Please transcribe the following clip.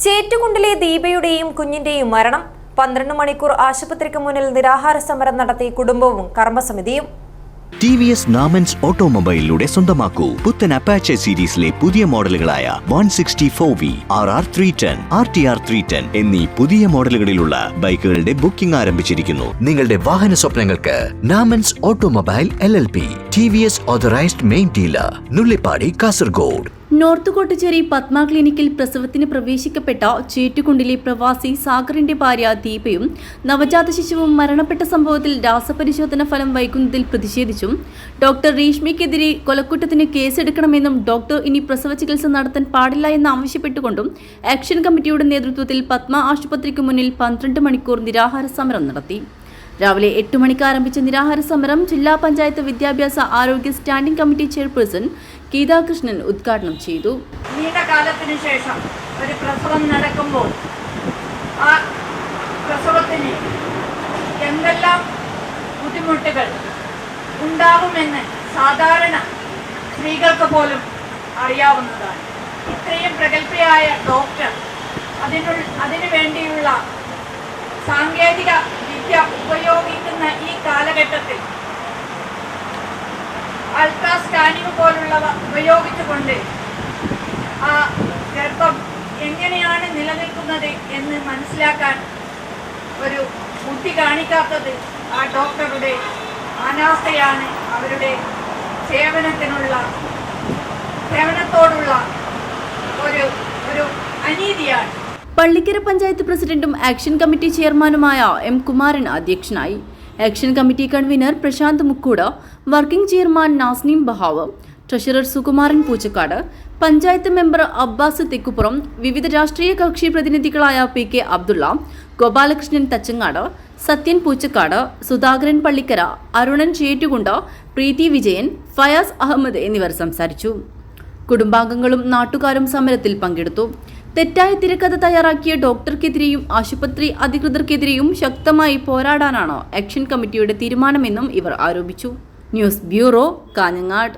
ചേറ്റുകുണ്ടിലെ ദീപയുടെയും കുഞ്ഞിന്റെയും മരണം. 12 മണിക്കൂർ ആശുപത്രിക്ക് മുന്നിൽ നിരാഹാര സമരം നടത്തി കുടുംബവും കർമ്മസമിതിയും. TVS നാമൻസ് ഓട്ടോമൊബൈലിലൂടെ സ്വന്തമാക്കൂ പുത്തൻ അപ്പാച്ചെ സീരീസിലെ പുതിയ മോഡലുകളായ 160 V, RR 310, RTR 310 എന്നീ പുതിയ മോഡലുകളിലുള്ള ബൈക്കുകളുടെ ബുക്കിംഗ് ആരംഭിച്ചിരിക്കുന്നു. നിങ്ങളുടെ വാഹന സ്വപ്നങ്ങൾക്ക് Naman's automobile LLP, TVS authorised main dealer, Nullippady, Kasaragod. North Kottucheri Padma ക്ലിനിക്കിൽ പ്രസവത്തിന് പ്രവേശിക്കപ്പെട്ട ചേറ്റുകുണ്ടിലെ പ്രവാസി സാഗറിന്റെ ഭാര്യ ദീപയും നവജാത ശിശുവും മരണപ്പെട്ട സംഭവത്തിൽ രാസപരിശോധന ഫലം വൈകുന്നതിൽ പ്രതിഷേധിച്ചും ഡോക്ടർ രേഷ്മയ്ക്കെതിരെ കൊലക്കുറ്റത്തിന് കേസെടുക്കണമെന്നും ഡോക്ടർ ഇനി പ്രസവ ചികിത്സ നടത്താൻ പാടില്ല എന്ന് ആവശ്യപ്പെട്ടുകൊണ്ടും ആക്ഷൻ കമ്മിറ്റിയുടെ നേതൃത്വത്തിൽ പത്മ ആശുപത്രിക്ക് മുന്നിൽ 12 മണിക്കൂർ നിരാഹാര സമരം നടത്തി. രാവിലെ 8 മണിക്ക് ആരംഭിച്ച നിരാഹാര സമരം ജില്ലാ പഞ്ചായത്ത് വിദ്യാഭ്യാസ ആരോഗ്യ standing committee chairperson Geetha Krishnan ഉദ്ഘാടനം ചെയ്തു. നീണ്ട കാലത്തിന് ശേഷം ഒരു പ്രസവം നടക്കുമ്പോൾ ആ പ്രസവത്തിന് എന്തെല്ലാം ബുദ്ധിമുട്ടുകൾ ഉണ്ടാകുമെന്ന് സാധാരണ സ്ത്രീകൾക്ക് പോലും അറിയാവുന്നതാണ്. ഇത്രയും പ്രഗത്ഭയായ ഡോക്ടർ അതിനു വേണ്ടിയുള്ള സാങ്കേതിക വിദ്യ ഉപയോഗിക്കുന്ന ഈ കാലഘട്ടത്തിൽ അൾട്രാ സ്കാനിങ് പോലുള്ളവ ഉപയോഗിച്ചുകൊണ്ട് ആ ഗർഭം എങ്ങനെയാണ് നിലനിൽക്കുന്നത് എന്ന് മനസ്സിലാക്കാൻ ഒരു ബുദ്ധി കാണിക്കാത്തത് ആ ഡോക്ടറുടെ അനാസ്ഥയാണ്, അവരുടെ സേവനത്തോടുള്ള ഒരു അനീതിയാണ്. പള്ളിക്കര പഞ്ചായത്ത് പ്രസിഡന്റും ആക്ഷൻ കമ്മിറ്റി ചെയർമാനുമായ M. കുമാരൻ അധ്യക്ഷനായി. Action committee convener Prashanth Mukkoot, working chairman Nasneem Bahav, treasurer Sukumaran Poochakkad, panchayat member Abbas Thekkupuram, വിവിധ രാഷ്ട്രീയ കക്ഷി പ്രതിനിധികളായ PK അബ്ദുള്ള, ഗോപാലകൃഷ്ണൻ തച്ചങ്ങാട്, സത്യൻ പൂച്ചക്കാട്, സുധാകരൻ പള്ളിക്കര, അരുണൻ ചേറ്റുകുണ്ട്, പ്രീതി വിജയൻ, ഫയാസ് അഹമ്മദ് എന്നിവർ സംസാരിച്ചു. കുടുംബാംഗങ്ങളും നാട്ടുകാരും സമരത്തിൽ പങ്കെടുത്തു. തെറ്റായ തിരക്കഥ തയ്യാറാക്കിയ ഡോക്ടർക്കെതിരെയും ആശുപത്രി അധികൃതർക്കെതിരെയും ശക്തമായി പോരാടാനാണ് ആക്ഷൻ കമ്മിറ്റിയുടെ തീരുമാനമെന്നും ഇവർ ആരോപിച്ചു. News bureau, Kanhangad.